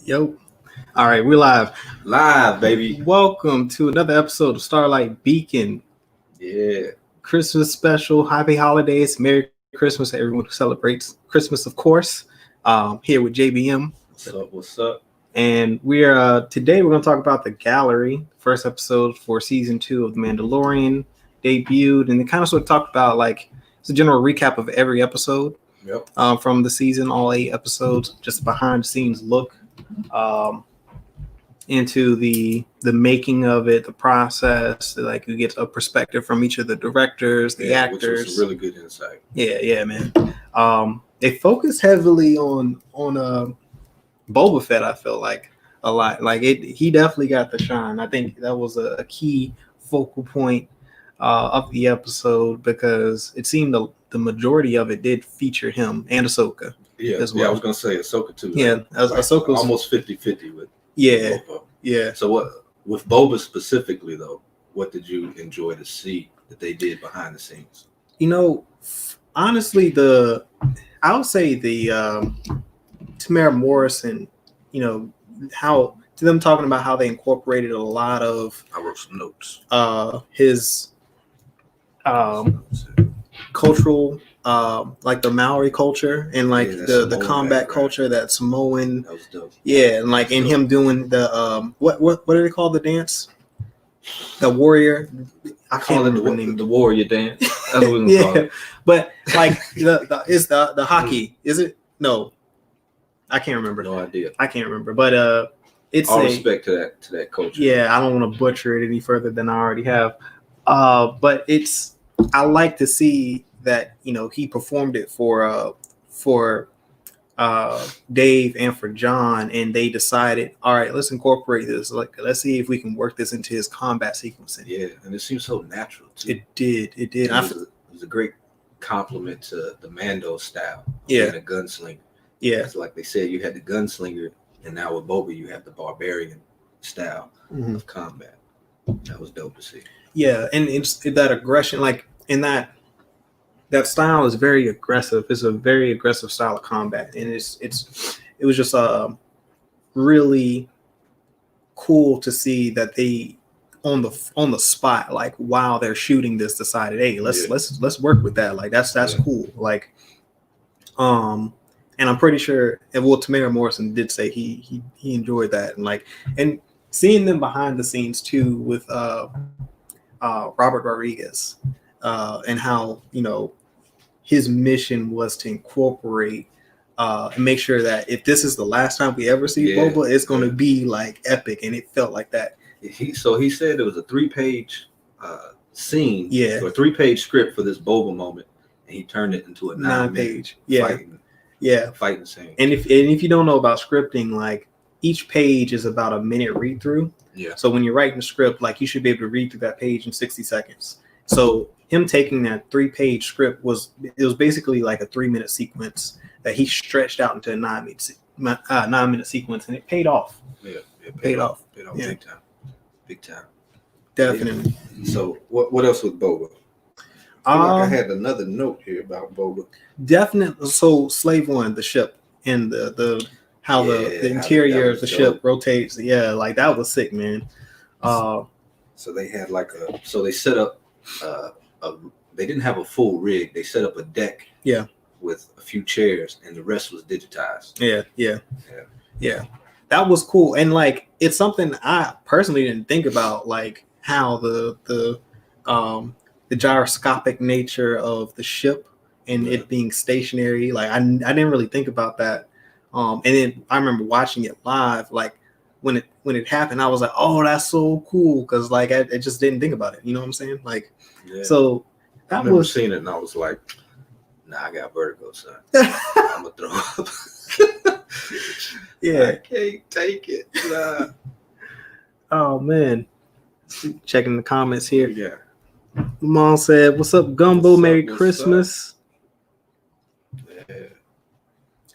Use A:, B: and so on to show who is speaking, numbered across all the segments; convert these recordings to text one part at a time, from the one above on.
A: Yo. All right, we're live.
B: Live, baby.
A: Welcome to another episode of Starlight Beacon.
B: Yeah.
A: Christmas special. Happy holidays. Merry Christmas to everyone who celebrates Christmas, of course. Here with JBM.
B: What's up?
A: And today we're going to talk about The Gallery, first episode for season 2 of The Mandalorian debuted, and they kind of sort of talked about it's a general recap of every episode.
B: Yep.
A: From the season, all 8 episodes, just behind the scenes look into the making of it, the process. Like you get a perspective from each of the directors, the actors.
B: Which was really good insight.
A: Yeah, man. They focused heavily on Boba Fett. I feel like a lot. He definitely got the shine. I think that was a key focal point of the episode because it seemed the majority of it did feature him and Ahsoka.
B: Yeah,
A: as well.
B: I was gonna say Ahsoka too.
A: Yeah, Ahsoka's
B: almost 50-50 with
A: Boba. Yeah.
B: So what with Boba specifically though? What did you enjoy to see that they did behind the scenes?
A: Honestly, I would say the Tamara Morrison. How to them talking about how they incorporated a lot of.
B: I wrote some notes.
A: His cultural, like the Maori culture and the combat culture, that Samoan.
B: That was dope.
A: Yeah, and in him doing the what do they call the dance? The warrior. I can't remember the name.
B: The warrior dance. That's what we call it.
A: But it's the hockey. Is it? No, I can't remember.
B: No idea.
A: I can't remember. But it's
B: all respect to that culture.
A: Yeah, I don't want to butcher it any further than I already have. But I like to see that he performed it for Dave and for John, and they decided, all right, let's incorporate this. Let's see if we can work this into his combat sequencing.
B: Yeah, and it seems so natural too.
A: It did. It
B: was a great compliment to the Mando style.
A: Yeah,
B: being a gunslinger.
A: Yeah,
B: it's like they said, you had the gunslinger, and now with Boba, you have the barbarian style of combat. That was dope to see.
A: Yeah, and it's that aggression, in that style is very aggressive. It's a very aggressive style of combat, and it was just really cool to see that they on the spot, while they're shooting this, decided, hey, let's work with that. That's cool. And I'm pretty sure, Tamara Morrison did say he enjoyed that, and seeing them behind the scenes too with Robert Rodriguez, and how his mission was to incorporate and make sure that if this is the last time we ever see Boba, it's going to be epic, and it felt like that.
B: He said it was a 3-page scene, or a 3-page script for this Boba moment, and he turned it into a 9-page fighting scene.
A: And if you don't know about scripting, each page is about a minute read through.
B: Yeah.
A: So when you're writing the script, you should be able to read through that page in 60 seconds. So him taking that 3-page script was basically a 3-minute sequence that he stretched out into a 9-minute sequence, and it paid off.
B: Yeah, it
A: paid off.
B: Yeah. Big time.
A: Definitely.
B: Yeah. So what else with Boba? I had another note here about Boba.
A: Definitely. So Slave One, the ship, and the interior of the ship rotates. Yeah, that was sick, man.
B: So they had they set up they didn't have a full rig. They set up a deck.
A: Yeah. With
B: a few chairs, and the rest was digitized.
A: Yeah. That was cool, and it's something I personally didn't think about, how the gyroscopic nature of the ship and it being stationary. I didn't really think about that. And then I remember watching it live, when it happened, I was like, oh, that's so cool, because I just didn't think about it. You know what I'm saying? So
B: I remember seeing it, and I was like, nah, I got vertigo, son. I'm gonna throw up.
A: Yeah,
B: I can't take it. Nah.
A: Oh man, checking the comments here.
B: Yeah,
A: Mom said, "What's up, Gumbo? Merry Christmas."
B: Yeah.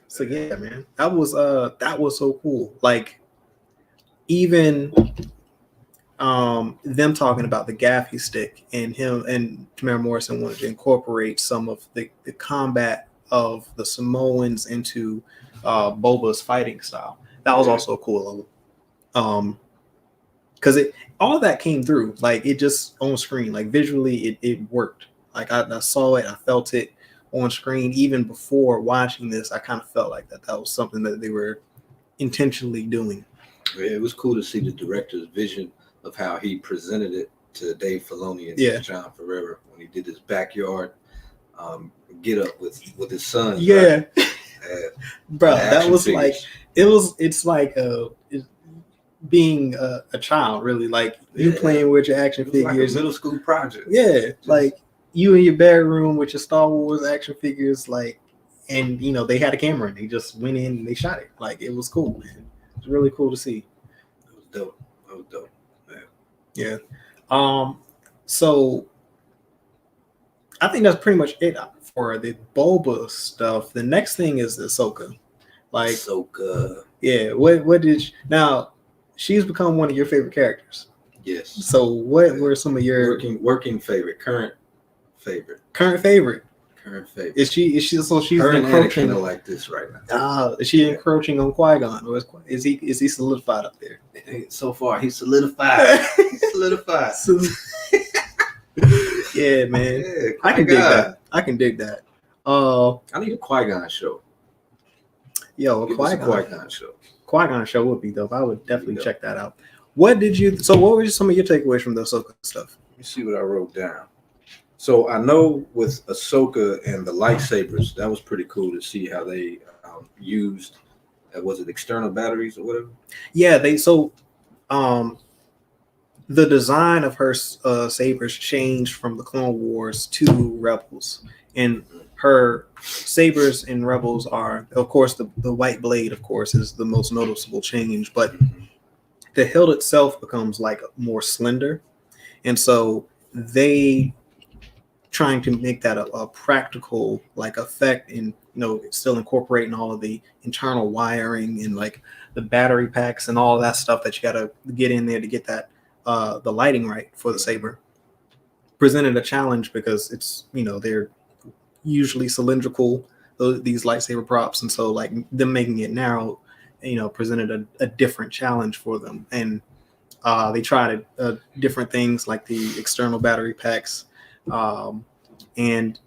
A: So yeah, man, that was so cool. Even them talking about the gaffy stick, and him and Tamara Morrison wanted to incorporate some of the combat of the Samoans into Boba's fighting style. That was also a cool level. Because all of that came through, like it just on screen, like visually it worked. Like I saw it, I felt it on screen. Even before watching this, I kind of felt like that was something that they were intentionally doing.
B: Yeah, it was cool to see the director's vision of how he presented it to Dave Filoni and John Favreau when he did his backyard get up with his son.
A: Yeah, bro, that was figures. It's like being a child, really, like you playing with your action figures, like
B: a middle school project.
A: Yeah, like you in your bedroom with your Star Wars action figures, like, and they had a camera and they just went in and they shot it. Like it was cool, man. It was really cool to see.
B: It was dope. It was dope, man.
A: Yeah. So I think that's pretty much it for the Boba stuff. The next thing is the Ahsoka. Like
B: Ahsoka.
A: Yeah. What did now? She's become one of your favorite characters.
B: Yes.
A: So what were some of your
B: working favorite, current favorite?
A: Current favorite. Is she so she's
B: her
A: encroaching
B: like this right now?
A: Is she encroaching on Qui-Gon, or is he solidified up there?
B: So far, he's solidified.
A: Yeah, man. Yeah, I can dig that.
B: I need a Qui-Gon show.
A: Yo, a Qui-Gon show. Qui-Gon show would be dope. I would definitely check that out. What were some of your takeaways from the Ahsoka stuff?
B: Let me see what I wrote down. So I know with Ahsoka and the lightsabers, that was pretty cool to see how they used, was it external batteries or whatever?
A: Yeah, the design of her sabers changed from the Clone Wars to Rebels, and her sabers in Rebels are, of course, the white blade, of course, is the most noticeable change, but the hilt itself becomes like more slender, and so they trying to make that a practical like effect, and still incorporating all of the internal wiring and like the battery packs and all of that stuff that you got to get in there to get that the lighting right for the saber. Presented a challenge because it's they're usually cylindrical, these lightsaber props, and so like them making it narrow presented a different challenge for them, and they tried different things like the external battery packs, and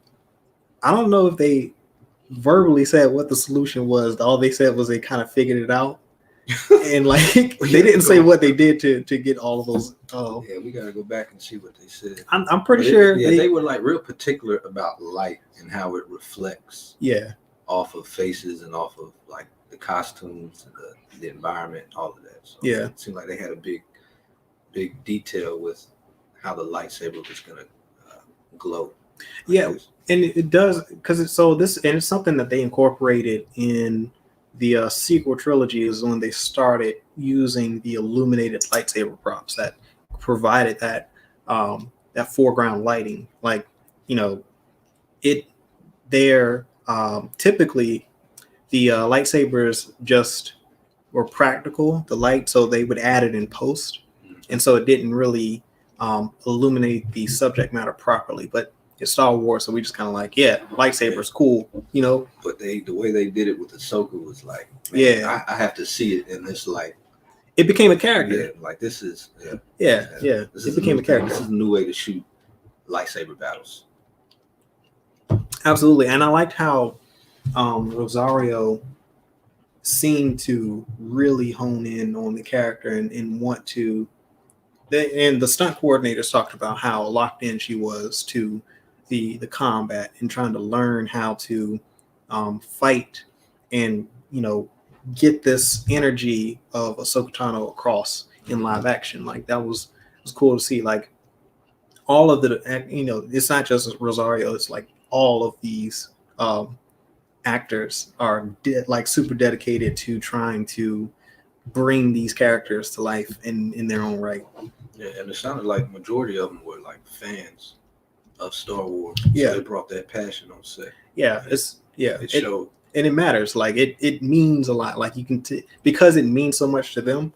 A: I don't know if they verbally said what the solution was. All they said was they kind of figured it out, and like they didn't say what they did to get all of those.
B: Yeah, we gotta go back and see what they said.
A: I'm pretty sure.
B: They were like real particular about light and how it reflects.
A: Yeah.
B: Off of faces and off of like the costumes and the environment, all of that. So
A: yeah,
B: it seemed like they had a big detail with how the lightsaber was gonna glow.
A: Yeah, and it does because it's something that they incorporated in the sequel trilogy is when they started using the illuminated lightsaber props that provided that that foreground lighting. Like they're typically the lightsabers just were practical, the light, so they would add it in post, and so it didn't really illuminate the subject matter properly. But it's Star Wars, so we just kind of like, lightsaber's cool,
B: But the way they did it with Ahsoka was like, man, I have to see it in this light.
A: It became a character.
B: Yeah, like this is
A: It became a character.
B: This is a new way to shoot lightsaber battles.
A: Absolutely, and I liked how Rosario seemed to really hone in on the character and want to. And the stunt coordinators talked about how locked in she was to the combat and trying to learn how to fight and get this energy of Ahsoka Tano across in live action. Like that was cool to see. Like all of the it's not just Rosario. It's like all of these actors are like super dedicated to trying to bring these characters to life in their own right.
B: Yeah, and it sounded like majority of them were like fans of Star Wars.
A: Yeah,
B: so they brought that passion on set.
A: Yeah,
B: it showed,
A: and it matters. Like it means a lot. Like you can because it means so much to them.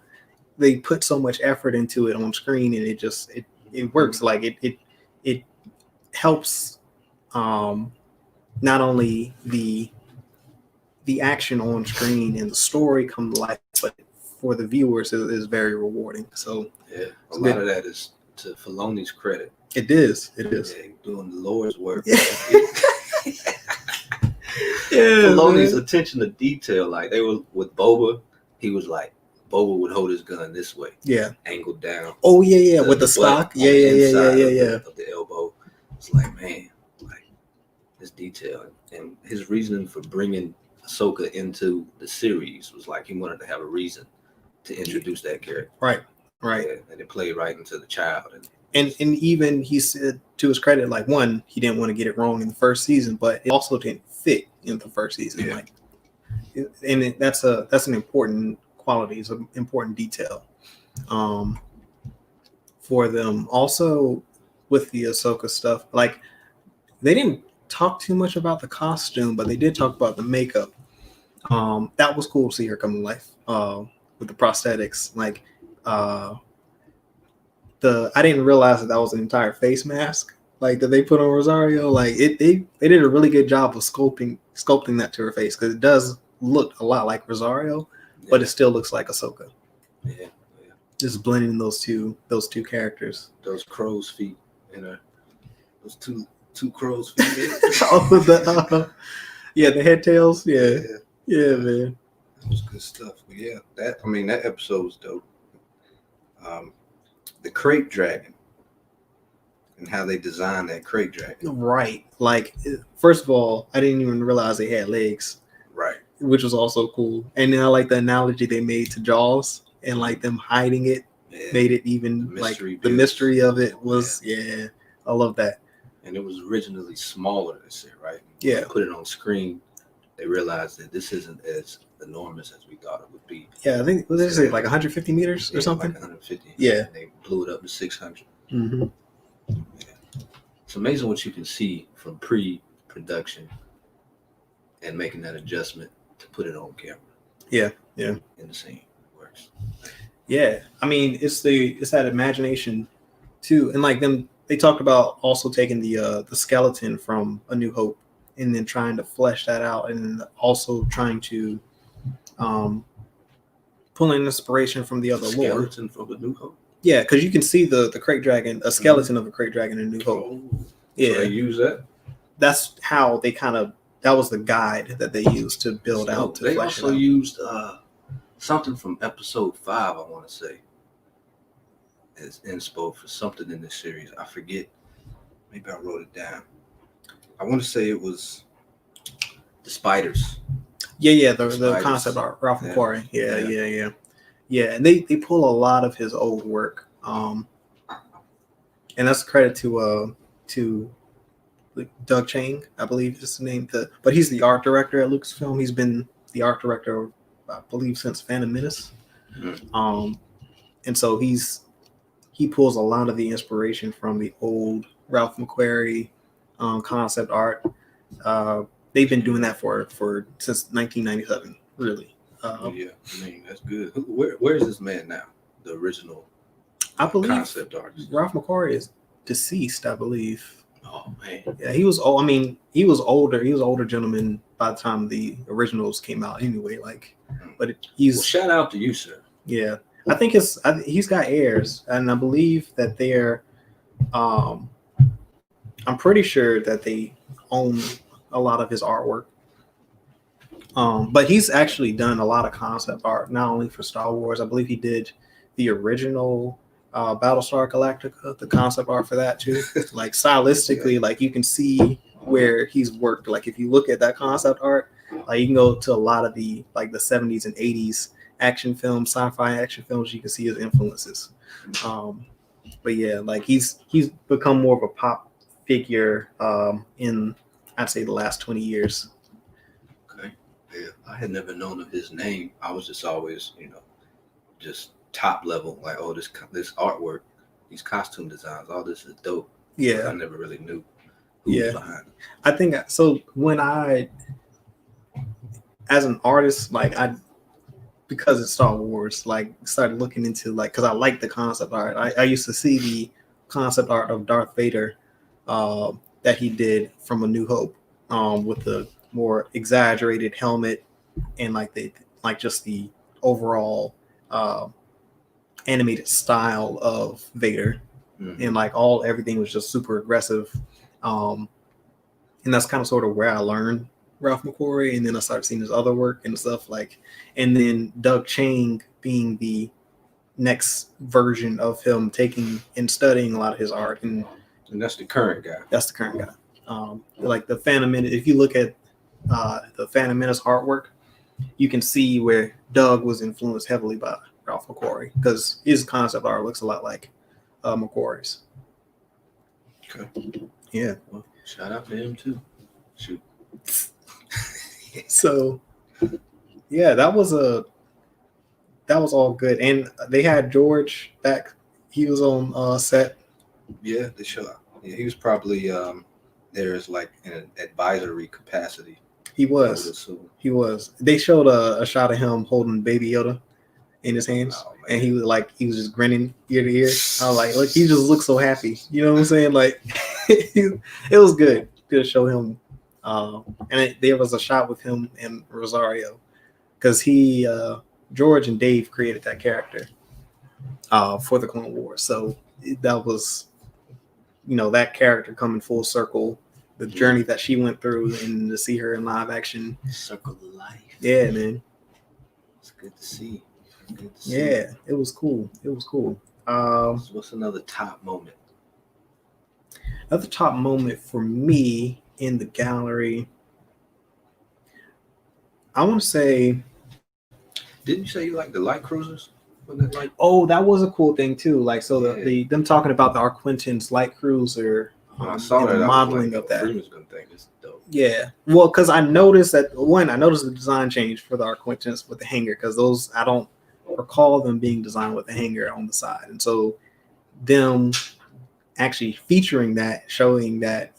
A: They put so much effort into it on screen, and it works. Like it helps not only the the action on screen and the story come to life, but for the viewers, it is very rewarding. So
B: yeah, a lot of that is to Filoni's credit.
A: It is. It is.
B: Yeah, doing the Lord's work.
A: Yeah.
B: Filoni's attention to detail, like they were with Boba, he was like, Boba would hold his gun this way, angled down.
A: Oh yeah, with the stock,
B: of the elbow. It's like, man, like his detail and his reasoning for bringing Ahsoka into the series was like he wanted to have a reason to introduce that character.
A: Right.
B: Yeah, and it played right into the child.
A: And even he said, to his credit, like, one, he didn't want to get it wrong in the first season, but it also didn't fit in the first season. Like, and that's an important quality, it's an important detail for them. Also, with the Ahsoka stuff, like, they didn't talk too much about the costume, but they did talk about the makeup. That was cool to see her come to life with the prosthetics. Like, I didn't realize that was an entire face mask, like, that they put on Rosario. Like, they did a really good job of sculpting that to her face, because it does look a lot like Rosario, but it still looks like Ahsoka.
B: Yeah.
A: Just blending those two characters.
B: Those crow's feet in her. Those two crow's feet.
A: The head tails. Yeah, man.
B: That was good stuff. But yeah, that episode was dope. The crate dragon and how they designed that crate dragon.
A: Right. Like, first of all, I didn't even realize they had legs.
B: Right.
A: Which was also cool. And then I like the analogy they made to Jaws, and like them hiding it made it even like the mystery of it was, I love that.
B: And it was originally smaller, they said, right?
A: Yeah.
B: When they put it on screen, they realized that this isn't as enormous as we thought it would be.
A: Yeah, I think, what did they say, like 150 meters or something?
B: Like 150.
A: Yeah.
B: And they blew it up to 600.
A: Mm-hmm.
B: Yeah. It's amazing what you can see from pre-production and making that adjustment to put it on camera.
A: Yeah.
B: In the scene. It works.
A: Yeah. I mean, it's that imagination too. And like they talked about also taking the skeleton from A New Hope and then trying to flesh that out, and also trying to pull in inspiration from the other lore.
B: Skeleton from A New Hope?
A: Yeah, because you can see the crate dragon, a skeleton of a crate dragon in New Hope.
B: Oh, yeah. So they use that?
A: That's how they that was the guide that they used to build out. To
B: they also used something from episode 5, I want to say, as inspo for something in this series. I forget. Maybe I wrote it down. I want to say it was the spiders.
A: Yeah, the concept art, Ralph McQuarrie. Yeah. And they pull a lot of his old work. And that's credit to Doug Chang, I believe is the name. But he's the art director at Lucasfilm. He's been the art director, I believe, since Phantom Menace. Mm-hmm. And so he pulls a lot of the inspiration from the old Ralph McQuarrie concept art. They've been doing that for since 1997, really.
B: I mean, that's good. Where is this man now? The original,
A: I believe,
B: concept artist.
A: Ralph McQuarrie is deceased, I believe.
B: Oh man.
A: Yeah, he was old. I mean, he was older. He was an older gentleman by the time the originals came out. Anyway, he's.
B: Well, shout out to you, sir.
A: Yeah, I think he's got heirs, and I believe that they're. I'm pretty sure that they own a lot of his artwork. But he's actually done a lot of concept art, not only for Star Wars. I believe he did the original Battlestar Galactica, the concept art for that too. Like, stylistically, like, you can see where he's worked. Like, if you look at that concept art, like, you can go to a lot of the 70s and 80s action films, sci-fi action films. You can see his influences. But yeah, like, he's become more of a pop figure in, I'd say, the last 20 years.
B: Okay. Yeah, I had never known of his name. I was just always, just top level, like, oh, this artwork, these costume designs, all this is dope.
A: Yeah.
B: But I never really knew who was behind it.
A: I think so. When as an artist, because it's Star Wars, started looking into, because I like the concept art. I used to see the concept art of Darth Vader that he did from A New Hope, with the more exaggerated helmet and like just the overall animated style of Vader, and like everything was just super aggressive. And that's kind of sort of where I learned Ralph McQuarrie, and then I started seeing his other work and stuff like, and then Doug Chang being the next version of him, taking and studying a lot of his art, and
B: that's the current guy.
A: That's the current guy. Like the Phantom Menace, if you look at the Phantom Menace artwork, you can see where Doug was influenced heavily by Ralph McQuarrie, because his concept art looks a lot like McQuarrie's.
B: Okay.
A: Yeah.
B: Well, shout out to him too. Shoot.
A: So, yeah, that was all good, and they had George back. He was on set.
B: Yeah, they show. Yeah, he was probably there as like in an advisory capacity.
A: He was. He was. They showed a shot of him holding Baby Yoda in his hands, and he was just grinning ear to ear. I was like, look, he just looks so happy. You know what I'm saying? Like, it was good to show him. And there was a shot with him and Rosario, because George and Dave created that character for the Clone Wars. So that was, that character coming full circle, the journey that she went through, and to see her in live action.
B: Circle of life.
A: Yeah, man.
B: It's good to see.
A: Yeah, it was cool.
B: What's another top moment?
A: Another top moment for me in the gallery, I want to say.
B: Didn't you say you like the light cruisers?
A: Oh, that was a cool thing too. Like, so them talking about the Arquentin's light cruiser,
B: I saw that,
A: the modeling of that.
B: It's dope.
A: Yeah, well, because I noticed the design change for the Arquentins with the hanger, because those, I don't recall them being designed with the hanger on the side, and so them actually featuring that, showing that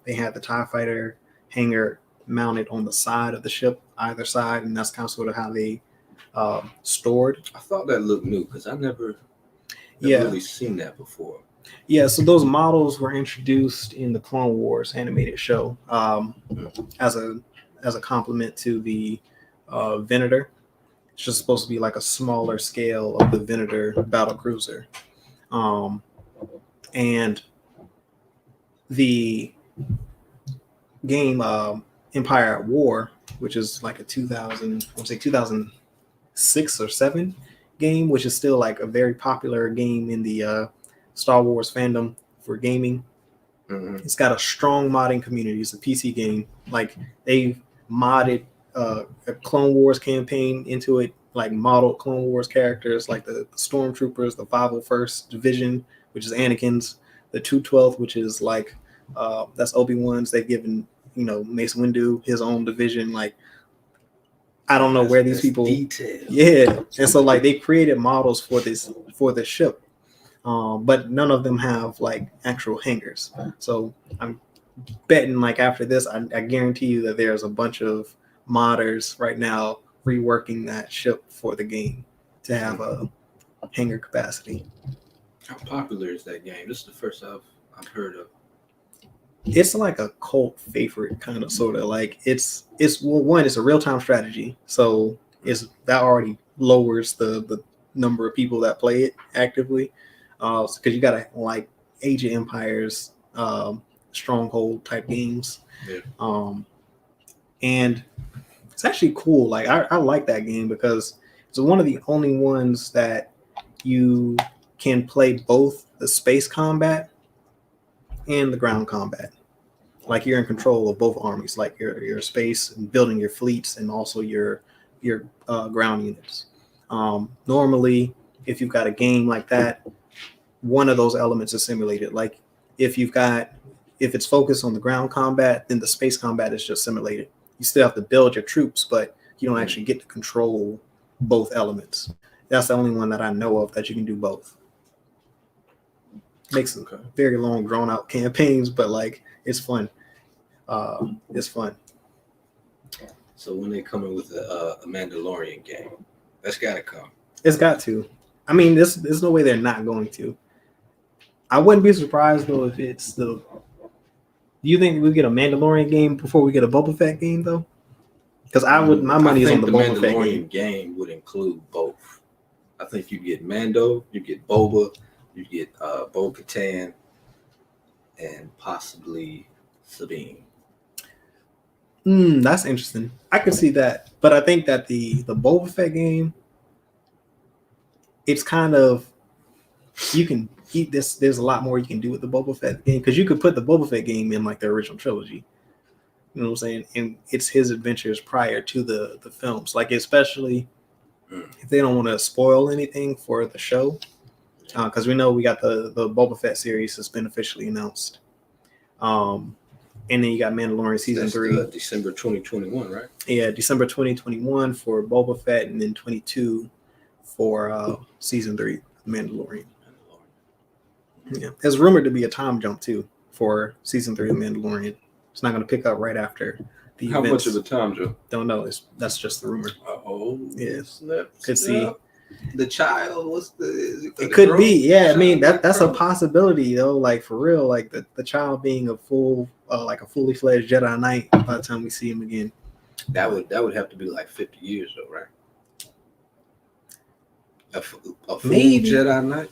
A: they had the TIE fighter hanger mounted on the side of the ship, either side, and that's kind of sort of how they stored.
B: I thought that looked new, because I never really seen that before.
A: Yeah, so those models were introduced in the Clone Wars animated show as a complement to the Venator. It's just supposed to be like a smaller scale of the Venator battle cruiser. And the game Empire at War, which is like a 2006 or 7 game, which is still like a very popular game in the Star Wars fandom for gaming. It's got a strong modding community. It's a PC game. Like, they've modded a Clone Wars campaign into it, like modeled Clone Wars characters, like the Stormtroopers, the 501st Division, which is Anakin's, the 212th, which is like that's Obi-Wan's. They've given Mace Windu his own division. Like, I don't know where these people.
B: Detail.
A: Yeah, and so like they created models for the ship, but none of them have like actual hangers. So I'm betting like after this, I guarantee you that there's a bunch of modders right now reworking that ship for the game to have a hanger capacity.
B: How popular is that game? This is the first I've heard of.
A: It's like a cult favorite, kind of, sort of. Like, it's one, it's a real-time strategy, so that already lowers the number of people that play it actively, because you gotta like Age of Empires, Stronghold type games. And it's actually cool. Like, I like that game because it's one of the only ones that you can play both the space combat and the ground combat. Like, you're in control of both armies, like your space and building your fleets, and also your ground units. Normally, if you've got a game like that, one of those elements is simulated. Like, if it's focused on the ground combat, then the space combat is just simulated. You still have to build your troops, but you don't actually get to control both elements. That's the only one that I know of that you can do both. Makes very long, drawn out campaigns, but like, it's fun. It's fun.
B: So when they come in with a Mandalorian game, that's got to come.
A: It's got to. I mean, there's no way they're not going to. I wouldn't be surprised though if it's the. Do you think we get a Mandalorian game before we get a Boba Fett game though? Because my money is on the Boba Fett
B: Mandalorian game would include both. I think you get Mando, you get Boba, you get Bo-Katan, and possibly Sabine.
A: That's interesting. I could see that, but I think that the Boba Fett game, it's kind of you can eat this. There's a lot more you can do with the Boba Fett game because you could put the Boba Fett game in like the original trilogy. You know what I'm saying? And it's his adventures prior to the films, like especially if they don't want to spoil anything for the show, because we know we got the Boba Fett series has been officially announced. And then you got Mandalorian season 3,
B: December 2021, right?
A: Yeah, December 2021 for Boba Fett, and then 22 for season 3, Mandalorian. Yeah, it's rumored to be a time jump too for season 3 of Mandalorian. It's not going to pick up right after the
B: How
A: events.
B: much of a time jump?
A: Don't know. That's just the rumor.
B: Oh,
A: yeah.
B: Could see the child. What's the?
A: It could be. Yeah, I mean that's a possibility though. Like for real, like the child being a full, like a fully fledged Jedi Knight by the time we see him again.
B: That would have to be like 50 years though, right? A full
A: Maybe.
B: Jedi Knight.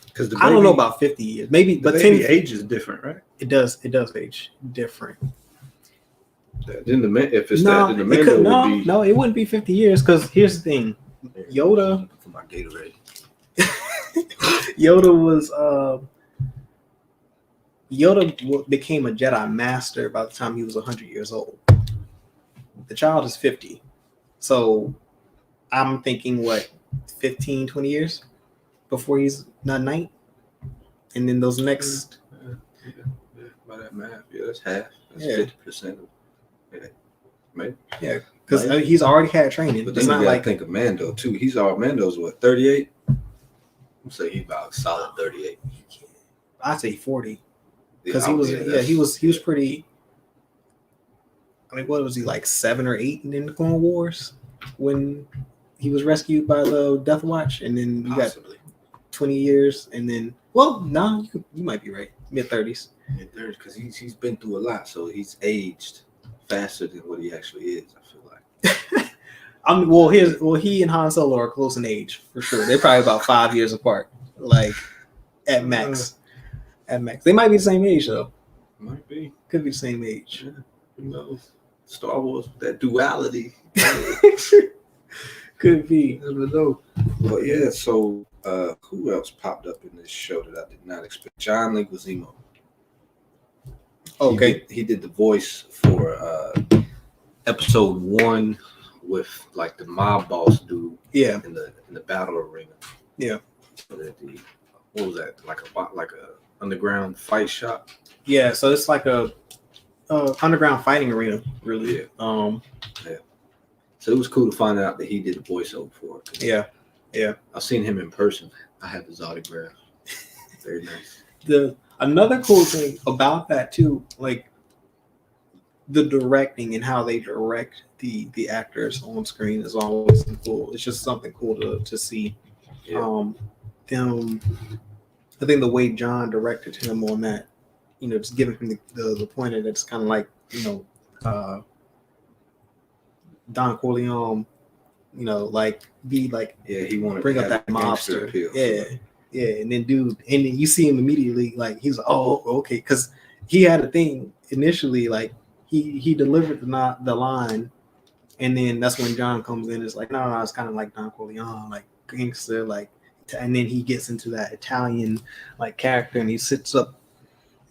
B: Because
A: I don't know about 50 years, maybe, but 10
B: age is different, right?
A: It does age different.
B: Then if it's that, then the Mando would be.
A: No, it wouldn't be 50 years because here's the thing, Yoda.
B: For my Gatorade.
A: Yoda became a Jedi Master by the time he was 100 years old. The child is 50, so I'm thinking 15, 20 years before he's not knight, and then those next.
B: By that math, that's half. That's 50%. Maybe.
A: Yeah, because he's already had training.
B: But then you gotta think of Mando too. Mando's what, 38? I'm saying he's about solid 38.
A: I'd say 40. Because he was pretty. I mean, what was he, like 7 or 8 in the Clone Wars when he was rescued by the Death Watch, and then you got 20 years, and then you might be right, mid-30s.
B: Mid-30s, because he's been through a lot, so he's aged faster than what he actually is. I feel like.
A: He and Han Solo are close in age for sure. They're probably about 5 years apart, like at max. At max, they might be the same age though.
B: Might be.
A: Could be the same age.
B: Yeah. Who knows? Star Wars, that duality.
A: Could be.
B: Never know. But yeah, so who else popped up in this show that I did not expect? John Leguizamo.
A: Okay.
B: He did the voice for episode 1 with like the mob boss dude.
A: Yeah.
B: In the battle arena.
A: Yeah.
B: So that what was that? Like a underground fight shop.
A: Yeah. So it's like a underground fighting arena, really.
B: Yeah. Yeah. So it was cool to find out that he did the voiceover for it.
A: Yeah. Yeah.
B: I've seen him in person. I have his autograph. Very nice.
A: Another cool thing about that too, like the directing and how they direct the actors on screen is always cool. It's just something cool to see. Yeah. I think the way John directed him on that, just giving him the point that it's kind of like, Don Corleone, like be like,
B: he wanted
A: bring
B: to
A: up that mobster,
B: appeal.
A: Yeah, and then you see him immediately, like he's like, oh, okay, because he had a thing initially, like he delivered the line, and then that's when John comes in. It's like, no, it's kind of like Don Corleone, like gangster, like, and then he gets into that Italian like character, and he sits up,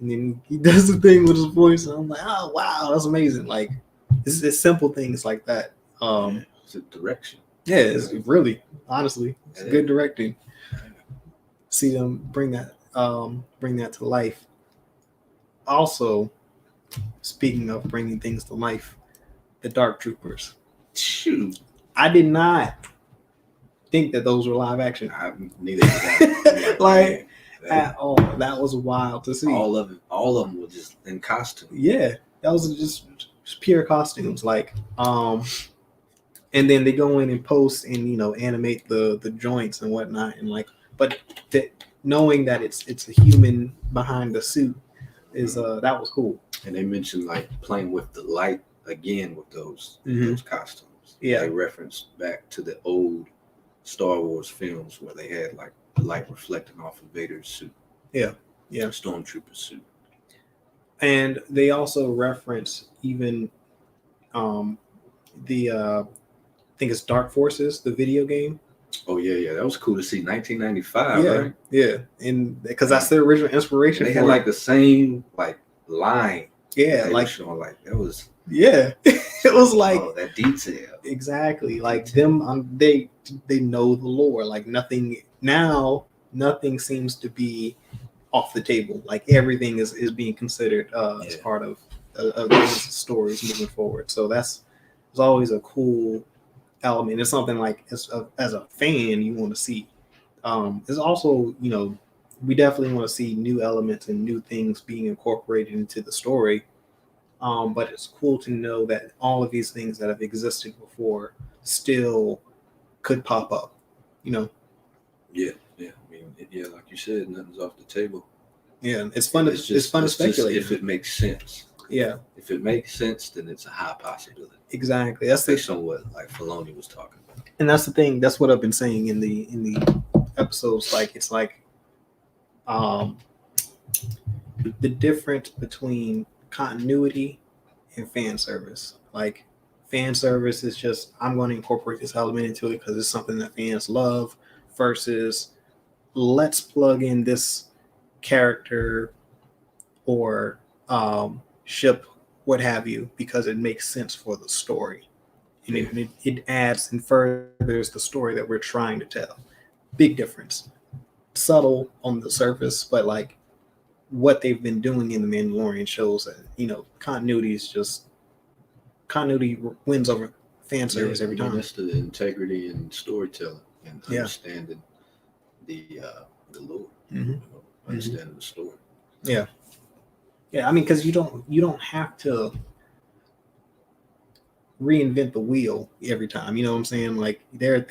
A: and then he does the thing with his voice, and I'm like, oh wow, that's amazing. Like it's simple things like that.
B: It's a direction.
A: Yeah, it's really, honestly, it's good directing. See them bring that to life. Also, speaking of bringing things to life, the Dark Troopers.
B: Shoot,
A: I did not think that those were live action.
B: Neither did I.
A: At all. That was wild to see.
B: All of them were just in costume.
A: Yeah, that was just pure costumes. Like, and then they go in and post and animate the joints and whatnot, and like, but knowing that it's a human behind the suit is that was cool.
B: And they mentioned like playing with the light again with those
A: Mhm.
B: those costumes.
A: Yeah.
B: They reference back to the old Star Wars films where they had like the light reflecting off of Vader's suit.
A: Yeah. Yeah.
B: Stormtrooper suit.
A: And they also reference even the I think it's Dark Forces, the video game.
B: Oh yeah, that was cool to see. 1995,
A: Yeah,
B: right?
A: yeah, and because that's the original inspiration.
B: And they
A: for
B: had
A: it.
B: like the same like line.
A: Yeah,
B: They were
A: like
B: showing like that was.
A: yeah, it was like
B: that detail.
A: Exactly, like them. They know the lore. Like nothing now. Nothing seems to be off the table. Like everything is being considered as part of those stories moving forward. So it's always a cool element. It's something like as a fan you want to see. It's also, we definitely want to see new elements and new things being incorporated into the story. But it's cool to know that all of these things that have existed before still could pop up.
B: Yeah. I mean, like you said, nothing's off the table.
A: Yeah, it's fun. It's fun to speculate
B: if it makes sense.
A: Yeah,
B: if it makes sense, then it's a high possibility.
A: Exactly. That's
B: based on what like Filoni was talking about.
A: And that's the thing. That's what I've been saying in the episodes. Like it's like the difference between continuity and fan service. Like fan service is just I'm going to incorporate this element into it because it's something that fans love, versus let's plug in this character or ship, what have you, because it makes sense for the story. And it adds and furthers the story that we're trying to tell. Big difference. Subtle on the surface, but like what they've been doing in The Mandalorian shows that, continuity wins over fan service every time.
B: That's the integrity in storytelling and understanding the lore, understanding the story.
A: Yeah. I mean, because you don't have to reinvent the wheel every time. You know what I'm saying? Like there are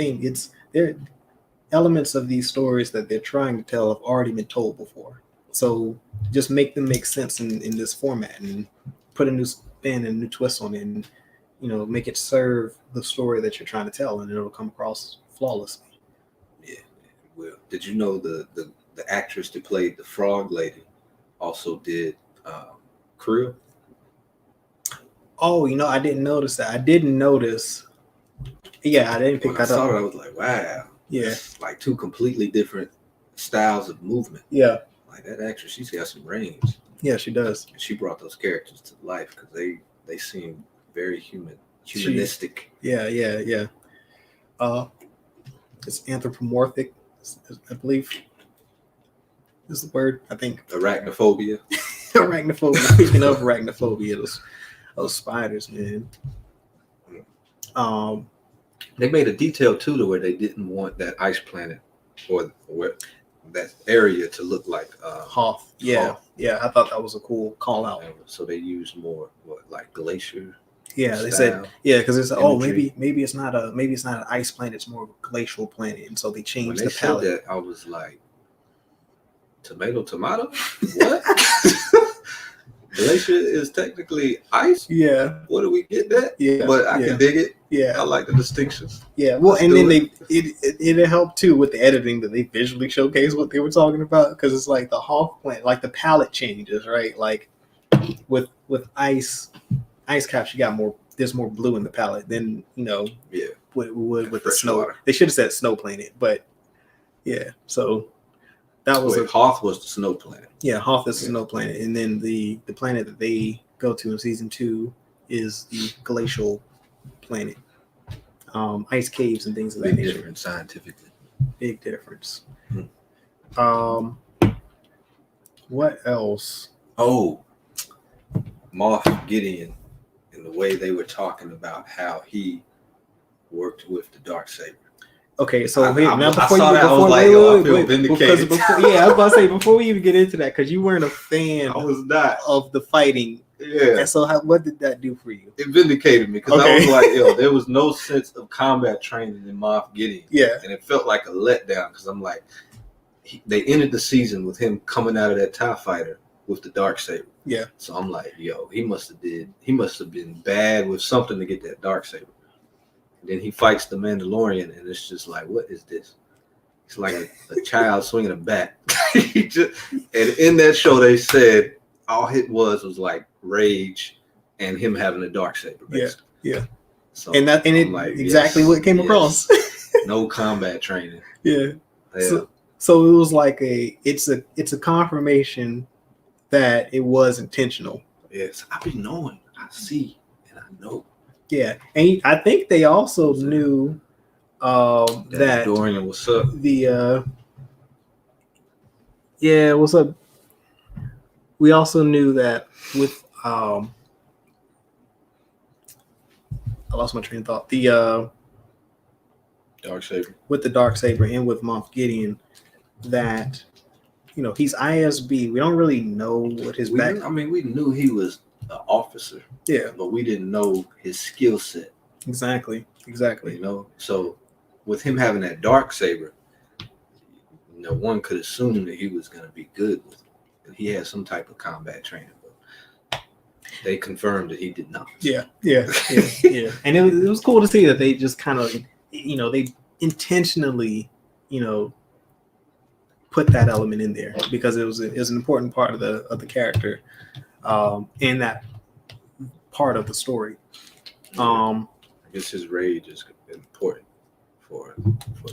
A: elements of these stories that they're trying to tell have already been told before. So just make them make sense in this format and put a new spin and a new twist on it, and make it serve the story that you're trying to tell, and it'll come across flawlessly.
B: Yeah, it will. Did you know the actress that played the frog lady also did Krill?
A: Oh, I didn't notice that. I didn't notice. Yeah, I didn't pick that up.
B: I was like, wow.
A: Yeah.
B: It's like two completely different styles of movement.
A: Yeah.
B: Like that actress, she's got some range.
A: Yeah, she does.
B: And she brought those characters to life because they seem very humanistic.
A: Yeah. It's anthropomorphic, I believe. Is the word, I think.
B: Arachnophobia.
A: Arachnophobia. Speaking of arachnophobia, those spiders, man.
B: They made a detail too to where they didn't want that ice planet or that area to look like
A: Hoth. Yeah. I thought that was a cool call out.
B: So they used more like glacier.
A: Yeah, they said because it's maybe it's not an ice planet, it's more of a glacial planet, and so they changed the palette.
B: Said that, I was like, tomato. What? Glacier is technically ice.
A: Yeah.
B: What do we get that?
A: Yeah.
B: But I can dig it.
A: Yeah.
B: I like the distinctions.
A: Yeah. Well, and then it helped too with the editing that they visually showcased what they were talking about, because it's like the Hoth planet, like the palette changes, right? Like with ice caps, you got there's more blue in the palette than with the snow water. They should have said snow planet, but yeah. So that was
B: Hoth was the snow planet.
A: Yeah, Hoth is the snow planet, and then the planet that they go to in season 2 is the glacial planet. Ice caves and things of that nature.
B: Big difference scientifically.
A: Big difference. What else?
B: Oh, Moff Gideon, and the way they were talking about how he worked with the Darksaber.
A: Okay, so
B: I feel vindicated.
A: I was about to say, before we even get into that, because you weren't a fan
B: I was not.
A: of the fighting.
B: Yeah.
A: And so what did that do for you?
B: It vindicated me, because I was like, there was no sense of combat training in Moff Gideon.
A: Yeah.
B: And it felt like a letdown, because I'm like, they ended the season with him coming out of that TIE fighter with the dark saber.
A: Yeah.
B: So I'm like, yo, he must have been bad with something to get that dark saber. And then he fights the Mandalorian, and it's just like, what is this? It's like a child swinging a bat. And in that show, they said all it was like rage and him having a dark saber. Basically.
A: Yeah.
B: So
A: and
B: like,
A: exactly what came across.
B: No combat training.
A: Yeah. So it was like it's a confirmation that it was intentional.
B: Yes, I be knowing. I see and I know.
A: Yeah, and I think they also knew that
B: Dorian, what's up?
A: What's up? We also knew that with I lost my train of thought. The
B: dark saber.
A: With the dark saber and with Moff Gideon, that he's ISB. We don't really know what his back.
B: We knew he was an officer.
A: Yeah,
B: but we didn't know his skill set.
A: Exactly.
B: So with him having that dark saber, one could assume that he was going to be good with it. He had some type of combat training, but they confirmed that he did not.
A: Yeah. And it was cool to see that they just kind of, they intentionally, put that element in there because it was an important part of the character, in that part of the story.
B: I guess his rage is important for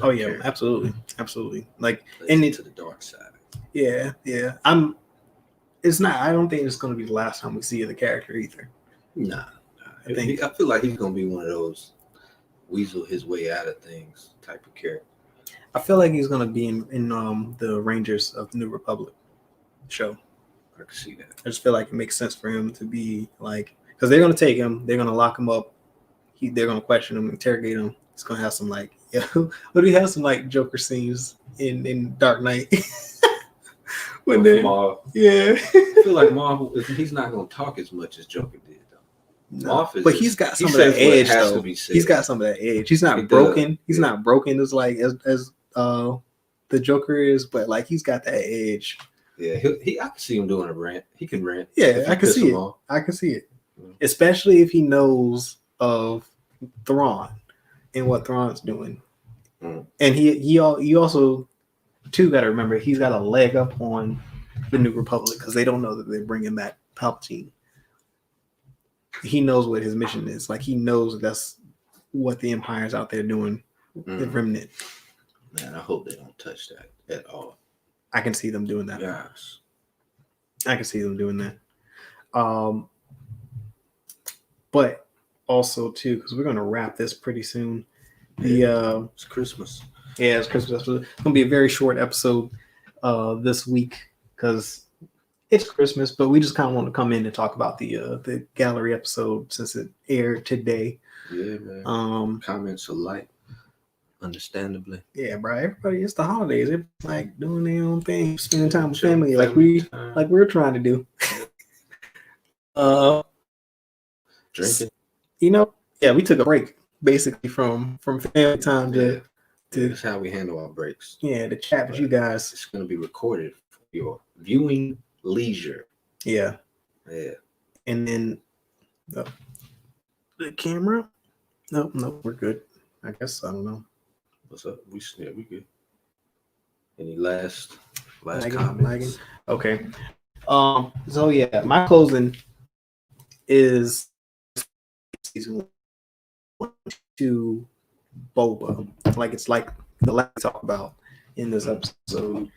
A: oh yeah, character. Absolutely. Like,
B: and into the dark side.
A: Yeah. It's not. I don't think it's going to be the last time we see the character either.
B: Nah. I feel like he's going to be one of those weasel his way out of things type of character.
A: I feel like he's going to be in the Rangers of the New Republic show.
B: I can see that. I
A: just feel like it makes sense for him to be like, because they're going to take him, they're going to lock him up, they're going to question him, interrogate him. It's going to have some like, but he has some like Joker scenes in Dark Knight.
B: Marv.
A: Yeah.
B: I feel like Marv, he's not going to talk as much as Joker did.
A: No, but he's got some of that edge, though. He's got some of that edge. He's not broken. He's not broken as like as the Joker is, but like he's got that edge.
B: Yeah, I can see him doing a rant. He can rant.
A: Yeah, I can see it. I can see it, especially if he knows of Thrawn and what Thrawn's doing. And you also too got to remember he's got a leg up on the New Republic because they don't know that they're bringing back Palpatine. He knows what his mission is. Like, he knows that's what the Empire's out there doing. The Remnant.
B: Man, I hope they don't touch that at all.
A: I can see them doing that.
B: Yes.
A: I can see them doing that. But also, too, because we're going to wrap this pretty soon.
B: It's Christmas.
A: Yeah, it's Christmas episode. It's going to be a very short episode this week because it's Christmas, but we just kind of want to come in and talk about the gallery episode since it aired today.
B: Yeah, man. Comments are light, understandably.
A: Yeah, bro. Everybody, it's the holidays. Everybody's like doing their own thing, spending time with family, like we're trying to do.
B: Drinking.
A: Yeah, we took a break basically from family time to.
B: That's how we handle our breaks.
A: Yeah, to chat with you guys.
B: It's going to be recorded for your viewing leisure.
A: Yeah. And then the camera. No, we're good. I guess I don't know.
B: What's up? We good. Any last comments?
A: Okay. So yeah, my closing is season 1 to Boba. Like, it's like the last talk about in this episode.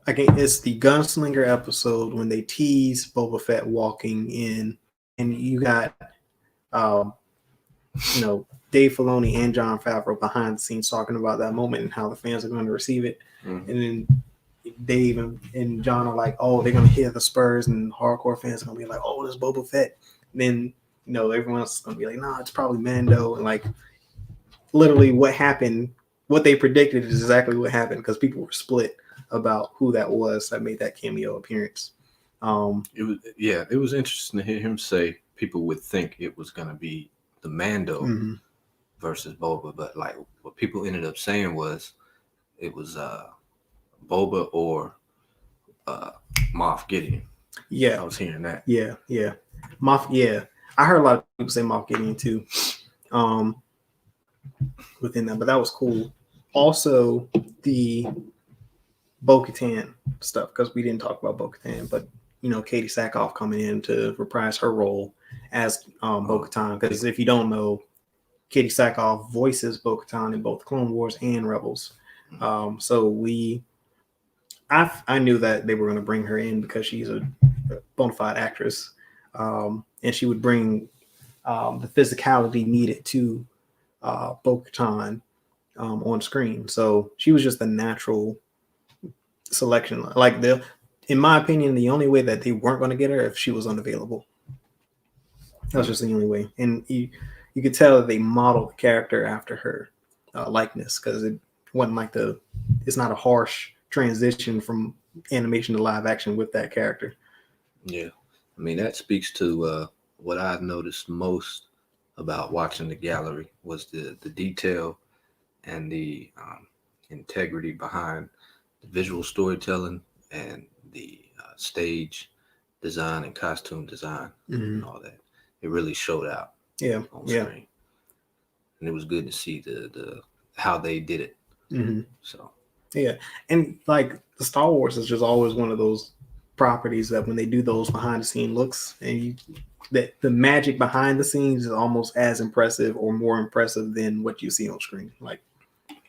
A: Again, it's the Gunslinger episode when they tease Boba Fett walking in, and you got Dave Filoni and Jon Favreau behind the scenes talking about that moment and how the fans are going to receive it. And then Dave and John are like, oh, they're going to hear the spurs, and hardcore fans are going to be like, oh, there's Boba Fett. And then everyone else is going to be like, nah, it's probably Mando. And like, literally what happened, what they predicted is exactly what happened, because people were split about who that was that made that cameo appearance.
B: It was interesting to hear him say people would think it was going to be the Mando versus Boba, but like what people ended up saying was it was Boba or Moff Gideon.
A: Yeah,
B: I was hearing that.
A: Yeah. Moff. Yeah, I heard a lot of people say Moff Gideon too. Within that, but that was cool. Also, the Bo-Katan stuff, because we didn't talk about Bo-Katan, but Katie Sackhoff coming in to reprise her role as Bo-Katan. Because if you don't know, Katie Sackhoff voices Bo-Katan in both Clone Wars and Rebels. So I knew that they were going to bring her in because she's a bona fide actress, and she would bring the physicality needed to Bo-Katan on screen. So she was just a natural selection. Like in my opinion, the only way that they weren't going to get her if she was unavailable. That was just the only way. And you could tell that they modeled the character after her likeness, because it wasn't like it's not a harsh transition from animation to live action with that character.
B: Yeah. I mean, that speaks to what I've noticed most about watching the gallery was the detail and the integrity behind the visual storytelling and the stage design and costume design and all that. It really showed out on screen. And it was good to see the how they did it. So
A: and like the Star Wars is just always one of those properties that when they do those behind the scene looks, and that the magic behind the scenes is almost as impressive or more impressive than what you see on screen. Like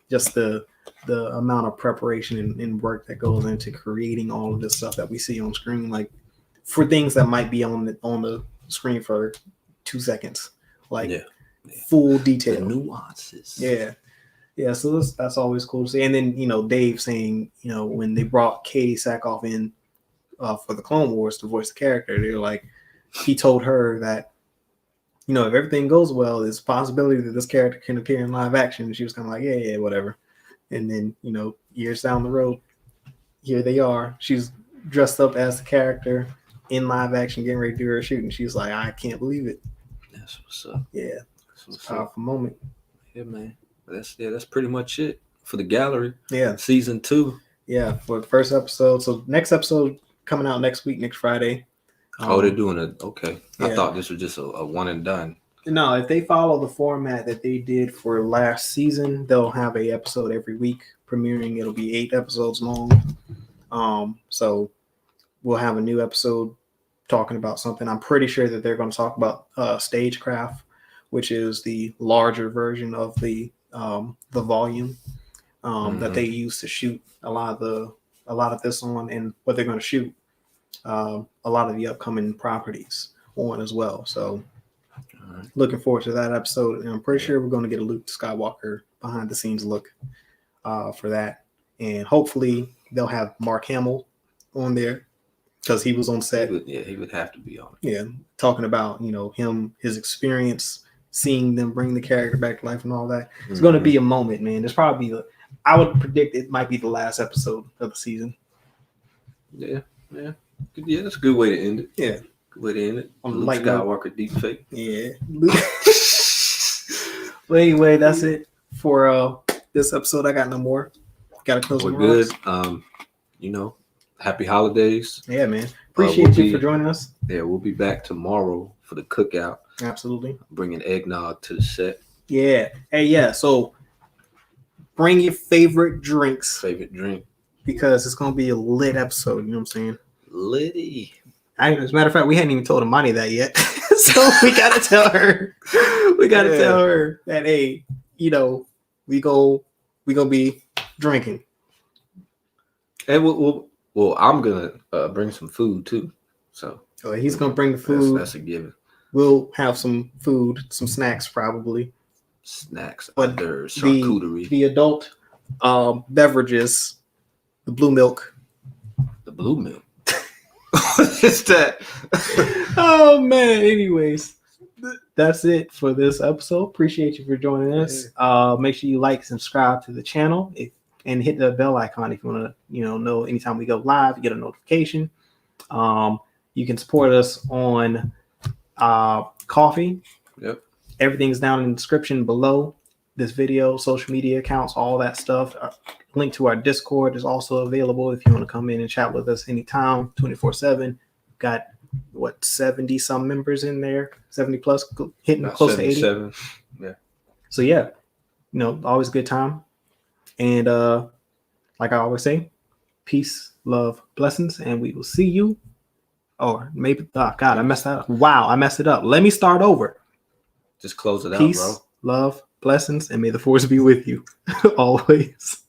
A: just the amount of preparation and work that goes into creating all of this stuff that we see on screen, like for things that might be on the screen for 2 seconds, like full detail,
B: the nuances.
A: So that's always cool to see. And then Dave saying when they brought Katie Sackhoff in for the Clone Wars to voice the character, they're like, he told her that if everything goes well, there's a possibility that this character can appear in live action. And she was kind of like, yeah, whatever. And then years down the road, here they are. She's dressed up as the character in live action, getting ready to do her shoot, and she's like, I can't believe it.
B: That's what's up.
A: Yeah, it's a powerful moment.
B: Yeah, man. That's pretty much it for the gallery.
A: Yeah,
B: season 2.
A: Yeah, for the first episode. So next episode coming out next week, next Friday.
B: They're doing it. Okay, I thought this was just a one and done.
A: No, if they follow the format that they did for last season, they'll have a episode every week premiering. It'll be 8 episodes long. So we'll have a new episode talking about something. I'm pretty sure that they're going to talk about Stagecraft, which is the larger version of the volume that they use to shoot a lot of this on, and what they're going to shoot a lot of the upcoming properties on as well. So looking forward to that episode, and I'm pretty sure we're going to get a Luke Skywalker behind the scenes look for that, and hopefully they'll have Mark Hamill on there because he was on set.
B: He would have to be on it.
A: Yeah, talking about his experience seeing them bring the character back to life and all that. It's going to be a moment, man. There's probably I would predict it might be the last episode of the season.
B: Yeah, that's a good way to end it.
A: Yeah,
B: good way to end it. Luke Skywalker deepfake.
A: Yeah. But anyway, that's it for this episode. I got no more. Got to close.
B: We're good. Happy holidays.
A: Yeah, man. Appreciate you for joining us.
B: Yeah, we'll be back tomorrow for the cookout.
A: Absolutely.
B: Bringing eggnog to the set.
A: Yeah. Hey, yeah. So bring your favorite drinks.
B: Favorite drink.
A: Because it's going to be a lit episode. You know what I'm saying?
B: Litty.
A: As a matter of fact, we hadn't even told Amani that yet. So we got to tell her. We got to tell her that, hey, we go be drinking.
B: And well, I'm going to bring some food too. So
A: he's going to bring the food.
B: That's a given.
A: We'll have some food, some snacks probably.
B: Snacks,
A: but
B: charcuterie.
A: The adult beverages, the blue milk.
B: The blue milk? What is that?
A: Oh, man. Anyways, that's it for this episode. Appreciate you for joining us. Make sure you like, subscribe to the channel, and hit the bell icon if you want to know anytime we go live, you get a notification. You can support us on Coffee.
B: Yep.
A: Everything's down in the description below this video, social media accounts, all that stuff. Link to our Discord is also available if you want to come in and chat with us anytime, 24/7. Got what 70 some members in there, 70 plus, hitting
C: About
A: close to 80.
C: 77. Yeah.
A: So yeah, always a good time. And like I always say, peace, love, blessings, and we will see you. Or maybe, God, I messed that up. Wow, I messed it up. Let me start over.
C: Just close it out,
A: Peace,
C: bro.
A: love, blessings, and may the force be with you always.